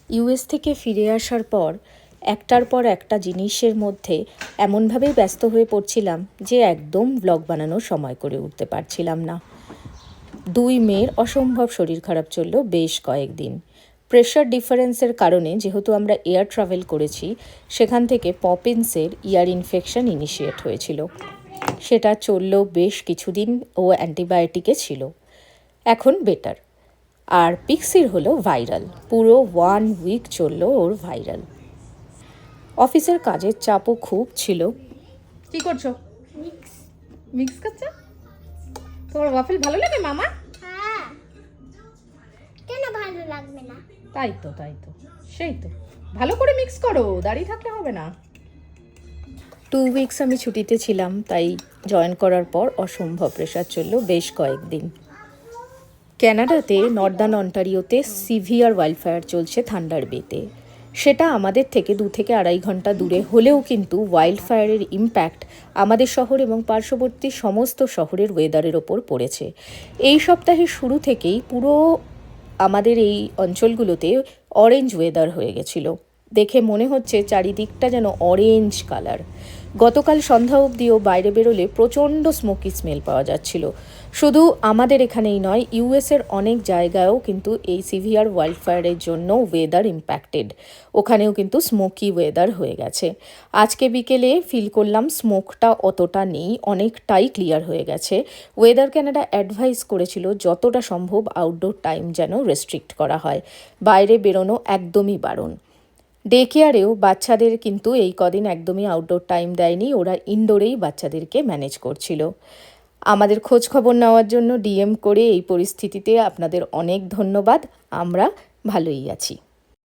US থেকে ফিরে আসার পর একটা জিনিসের মধ্যে এমনভাবেই ব্যস্ত হয়ে পড়ছিলাম যে একদম ব্লগ বানানোর সময় করে উঠতে পারছিলাম না। 2 মেয়ের অসম্ভব শরীর খারাপ চলল বেশ কয়েকদিন। প্রেশার ডিফারেন্সের কারণে যেহেতু আমরা এয়ার ট্রাভেল করেছি, সেখান থেকে পপিন্সের ইয়ার ইনফেকশন ইনিশিয়েট হয়েছিল। সেটা চলল বেশ কিছুদিন, ও অ্যান্টিবায়োটিকে ছিল, এখন বেটার। আর পিক্সির হলো ভাইরাল, পুরো 1 উইক চলল ওর ভাইরাল। অফিসের কাজের চাপও খুব ছিল। কি করছো? মিক্স করছো? তোমার ওয়াফেল ভালো লাগে মামা? হ্যাঁ, কেন ভালো লাগবে না? তাই তো সেই তো, ভালো করে মিক্স করো, দাঁড়িয়ে থাকলে হবে না। 2 উইকস আমি ছুটিতে ছিলাম, তাই জয়েন করার পর অসম্ভব প্রেশার চলল বেশ কয়েকদিন। ক্যানাডাতে নর্দার্ন অন্টারিওতে সিভিয়ার ওয়াইল্ডফায়ার চলছে থান্ডার বেতে। সেটা আমাদের থেকে 2 থেকে 2.5 ঘন্টা দূরে হলেও কিন্তু ওয়াইল্ডফায়ারের ইম্প্যাক্ট আমাদের শহর এবং পার্শ্ববর্তী সমস্ত শহরের ওয়েদারের ওপর পড়েছে। এই সপ্তাহের শুরু থেকেই পুরো আমাদের এই অঞ্চলগুলোতে অরেঞ্জ ওয়েদার হয়ে গেছিল। দেখে মনে হচ্ছে চারিদিকটা যেন অরেঞ্জ কালার। গতকাল সন্ধ্যা অবধিও বাইরে বেরোলে প্রচণ্ড স্মোকি স্মেল পাওয়া যাচ্ছিল। শুধু আমাদের এখানেই নয়, ইউএসের অনেক জায়গায়ও কিন্তু এই সিভিয়ার ওয়াইল্ডফায়ারের জন্য ওয়েদার ইম্প্যাক্টেড। ওখানেও কিন্তু স্মোকি ওয়েদার হয়ে গেছে। আজকে বিকেলে ফিল করলাম স্মোকটা অতটা নেই, অনেকটাই ক্লিয়ার হয়ে গেছে। ওয়েদার ক্যানাডা অ্যাডভাইস করেছিল যতটা সম্ভব আউটডোর টাইম যেন রেস্ট্রিক্ট করা হয়, বাইরে বেরোনো একদমই বারণ। ডে কেয়ারেও বাচ্চাদের কিন্তু এই কদিন একদমই আউটডোর টাইম দেয়নি, ওরা ইনডোরেই বাচ্চাদেরকে ম্যানেজ করছিল। আমাদের খোঁজ খবর নেওয়ার জন্য ডিএম করে এই পরিস্থিতিতে আপনাদের অনেক ধন্যবাদ। আমরা ভালোই আছি।